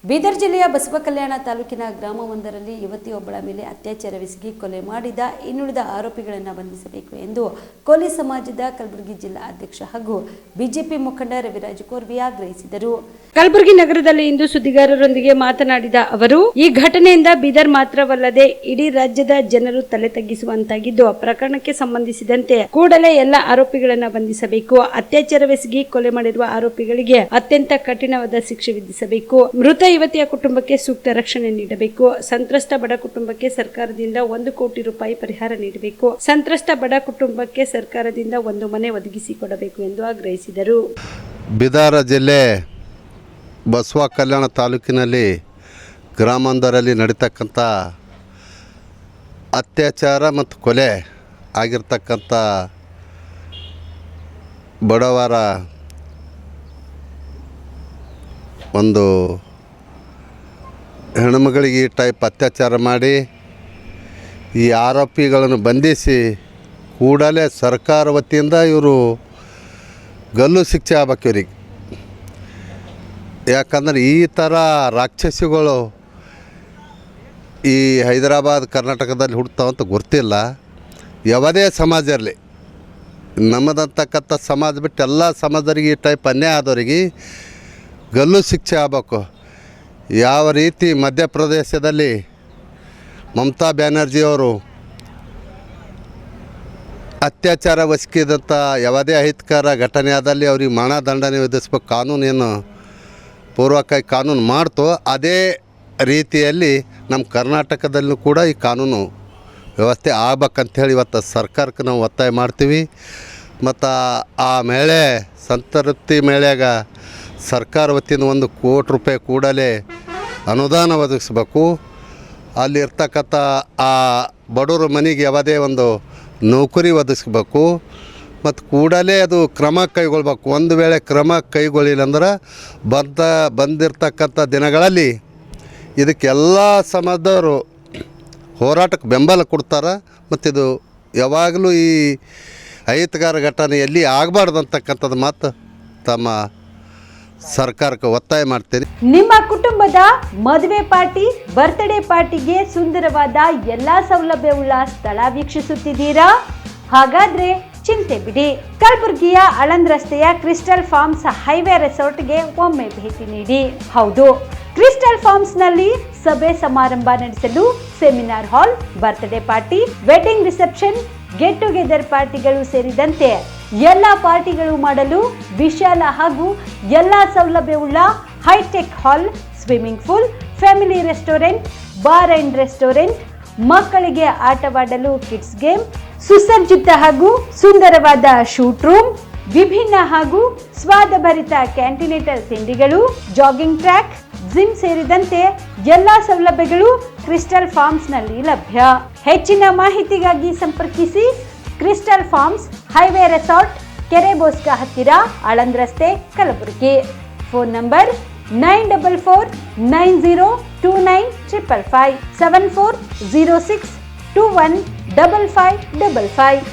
ಬೀದರ್ ಜಿಲ್ಲೆಯ ಬಸವಕಲ್ಯಾಣ ತಾಲೂಕಿನ ಗ್ರಾಮವೊಂದರಲ್ಲಿ ಯುವತಿಯೊಬ್ಬಳ ಮೇಲೆ ಅತ್ಯಾಚಾರವೆಸಗಿ ಕೊಲೆ ಮಾಡಿದ ಇನ್ನುಳಿದ ಆರೋಪಿಗಳನ್ನು ಬಂಧಿಸಬೇಕು ಎಂದು ಕೋಲಿ ಸಮಾಜದ ಕಲಬುರಗಿ ಜಿಲ್ಲಾ ಅಧ್ಯಕ್ಷ ಹಾಗೂ ಬಿಜೆಪಿ ಮುಖಂಡ ರವಿರಾಜ್ ಕೋರ್ವಿ ಆಗ್ರಹಿಸಿದರು. ಕಲಬುರಗಿ ನಗರದಲ್ಲಿ ಇಂದು ಸುದ್ದಿಗಾರರೊಂದಿಗೆ ಮಾತನಾಡಿದ ಅವರು, ಈ ಘಟನೆಯಿಂದ ಬೀದರ್ ಮಾತ್ರವಲ್ಲದೆ ಇಡೀ ರಾಜ್ಯದ ಜನರು ತಲೆ ತಗ್ಗಿಸುವಂತಾಗಿದ್ದು, ಪ್ರಕರಣಕ್ಕೆ ಸಂಬಂಧಿಸಿದಂತೆ ಕೂಡಲೇ ಎಲ್ಲ ಆರೋಪಿಗಳನ್ನು ಬಂಧಿಸಬೇಕು. ಅತ್ಯಾಚಾರವೆಸಗಿ ಕೊಲೆ ಮಾಡಿರುವ ಆರೋಪಿಗಳಿಗೆ ಅತ್ಯಂತ ಕಠಿಣವಾದ ಶಿಕ್ಷೆ ವಿಧಿಸಬೇಕು. ಮೃತ ಯುವತಿಯ ಕುಟುಂಬಕ್ಕೆ ಸೂಕ್ತ ರಕ್ಷಣೆ ನೀಡಬೇಕು. ಸಂತ್ರಸ್ತ ಬಡ ಕುಟುಂಬಕ್ಕೆ ಸರ್ಕಾರದಿಂದ 1 ಕೋಟಿ ರೂಪಾಯಿ ಪರಿಹಾರ ನೀಡಬೇಕು. ಸಂತ್ರಸ್ತ ಬಡ ಕುಟುಂಬಕ್ಕೆ ಸರ್ಕಾರದಿಂದ 1 ಮನೆ ಒದಗಿಸಿಕೊಡಬೇಕು ಎಂದು ಆಗ್ರಹಿಸಿದರು. ಬೀದರ್ ಜಿಲ್ಲೆ ಬಸವ ಕಲ್ಯಾಣ ತಾಲೂಕಿನಲ್ಲಿ ಗ್ರಾಮವೊಂದರಲ್ಲಿ ನಡೀತಕ್ಕಂಥ ಅತ್ಯಾಚಾರ ಮತ್ತು ಕೊಲೆ ಆಗಿರ್ತಕ್ಕಂಥ ಬಡವರ ಒಂದು ಹೆಣ್ಣುಮಗಳಿಗೆ ಈ ಟೈಪ್ ಅತ್ಯಾಚಾರ ಮಾಡಿ ಈ ಆರೋಪಿಗಳನ್ನು ಬಂಧಿಸಿ ಕೂಡಲೇ ಸರ್ಕಾರ ವತಿಯಿಂದ ಇವರು ಗಲ್ಲು ಶಿಕ್ಷೆ ಆಗ್ಬೇಕು ಇವ್ರಿಗೆ. ಯಾಕಂದ್ರೆ ಈ ಥರ ರಾಕ್ಷಸಿಗಳು ಈ ಹೈದರಾಬಾದ್ ಕರ್ನಾಟಕದಲ್ಲಿ ಹುಡ್ತಾವಂತ ಗೊತ್ತಿಲ್ಲ. ಯಾವುದೇ ಸಮಾಜ ಇರಲಿ, ನಮ್ಮದಂತಕ್ಕಂಥ ಸಮಾಜ ಬಿಟ್ಟು ಎಲ್ಲ ಸಮಾಜದವ್ರಿಗೆ ಈ ಟೈಪ್ ಅನ್ಯಾಯ ಆದವರಿಗೆ ಗಲ್ಲು ಶಿಕ್ಷೆ ಆಗಬೇಕು. ಯಾವ ರೀತಿ ಮಧ್ಯಪ್ರದೇಶದಲ್ಲಿ ಮಮತಾ ಬ್ಯಾನರ್ಜಿಯವರು ಅತ್ಯಾಚಾರವೆಸಗಿದಂಥ ಯಾವುದೇ ಅಹಿತಕರ ಘಟನೆ ಆದಲ್ಲಿ ಅವ್ರಿಗೆ ಮರಣದಂಡನೆ ವಿಧಿಸ್ಬೇಕು. ಕಾನೂನೇನು ಪೂರ್ವಕವಾಗಿ ಕಾನೂನು ಮಾಡ್ತೋ ಅದೇ ರೀತಿಯಲ್ಲಿ ನಮ್ಮ ಕರ್ನಾಟಕದಲ್ಲೂ ಕೂಡ ಈ ಕಾನೂನು ವ್ಯವಸ್ಥೆ ಆಗ್ಬೇಕಂಥೇಳಿ ಇವತ್ತು ಸರ್ಕಾರಕ್ಕೆ ನಾವು ಒತ್ತಾಯ ಮಾಡ್ತೀವಿ. ಮತ್ತು ಆ ಮೇಳೆ ಸಂತೃಪ್ತಿ ಮೇಳೆಯಾಗ ಸರ್ಕಾರ ವತಿಯಿಂದ 1 ಕೋಟಿ ರೂಪಾಯಿ ಕೂಡಲೇ ಅನುದಾನ ಒದಗಿಸ್ಬೇಕು. ಅಲ್ಲಿರ್ತಕ್ಕಂಥ ಆ ಬಡವರ ಮನೆಗೆ ಯಾವುದೇ ಒಂದು ನೌಕರಿ ಒದಗಿಸ್ಬೇಕು ಮತ್ತು ಕೂಡಲೇ ಅದು ಕ್ರಮ ಕೈಗೊಳ್ಬೇಕು. ಒಂದು ವೇಳೆ ಕ್ರಮ ಕೈಗೊಳ್ಳಿಲ್ಲ ಅಂದ್ರೆ ಬಂದಿರ್ತಕ್ಕಂಥ ದಿನಗಳಲ್ಲಿ ಇದಕ್ಕೆಲ್ಲ ಸಮಾಜದವರು ಹೋರಾಟಕ್ಕೆ ಬೆಂಬಲ ಕೊಡ್ತಾರೆ. ಮತ್ತು ಇದು ಯಾವಾಗಲೂ ಈ ಅಹಿತಕರ ಘಟನೆಯಲ್ಲಿ ಆಗಬಾರ್ದು ಅಂತಕ್ಕಂಥದ್ದು ಮಾತು ತಮ್ಮ ಸರ್ಕಾರಕ್ಕೆ ಒತ್ತಾಯ ಮಾಡ್ತೇನೆ. ನಿಮ್ಮ ಕುಟುಂಬದ ಮದುವೆ ಪಾರ್ಟಿ, ಬರ್ತ್ಡೇ ಪಾರ್ಟಿಗೆ ಸುಂದರವಾದ ಎಲ್ಲಾ ಸೌಲಭ್ಯವುಳ್ಳ ಸ್ಥಳ ವೀಕ್ಷಿಸುತ್ತಿದ್ದೀರಾ? ಹಾಗಾದ್ರೆ ಚಿಂತೆ ಬಿಡಿ. ಕಲಬುರಗಿಯ ಆಳಂದ್ ರಸ್ತೆಯ ಕ್ರಿಸ್ಟಲ್ ಫಾರ್ಮ್ಸ್ ಹೈವೇ ರೆಸಾರ್ಟ್ಗೆ ಒಮ್ಮೆ ಭೇಟಿ ನೀಡಿ. ಹೌದು, ಕ್ರಿಸ್ಟಲ್ ಫಾರ್ಮ್ಸ್ ನಲ್ಲಿ ಸಭೆ ಸಮಾರಂಭ ನಡೆಸಲು seminar hall, birthday party, wedding reception, get together ಪಾರ್ಟಿಗಳು ಸೇರಿದಂತೆ ಎಲ್ಲ ಪಾರ್ಟಿಗಳು ಮಾಡಲು ವಿಶಾಲ ಹಾಗೂ ಎಲ್ಲ ಸೌಲಭ್ಯವುಳ್ಳ high tech hall, swimming pool, family restaurant, bar and restaurant, ಮಕ್ಕಳಿಗೆ ಆಟವಾಡಲು ಕಿಡ್ಸ್ ಗೇಮ್, ಸುಸಜ್ಜಿತ ಹಾಗೂ ಸುಂದರವಾದ ಶೂಟ್ ರೂಮ್, ವಿಭಿನ್ನ ಹಾಗೂ ಸ್ವಾದಭರಿತ ಕ್ಯಾಂಟಿನೆಂಟಲ್ ತಿಂಡಿಗಳು, ಜಾಗಿಂಗ್ ಟ್ರ್ಯಾಕ್, ಜಿಮ್ ಸೇರಿದಂತೆ ಎಲ್ಲ ಸೌಲಭ್ಯಗಳು ಕ್ರಿಸ್ಟಲ್ ಫಾರ್ಮ್ಸ್ ನಲ್ಲಿ ಲಭ್ಯ. ಹೆಚ್ಚಿನ ಮಾಹಿತಿಗಾಗಿ ಸಂಪರ್ಕಿಸಿ ಕ್ರಿಸ್ಟಲ್ ಫಾರ್ಮ್ಸ್ ಹೈವೇ ರೆಸಾರ್ಟ್, ಕೆರೆ ಬೋಸ್ಕ ಹತ್ತಿರ, ಆಳಂದ್ ರಸ್ತೆ, ಕಲಬುರಗಿ. Phone number 9490295555 7406215555.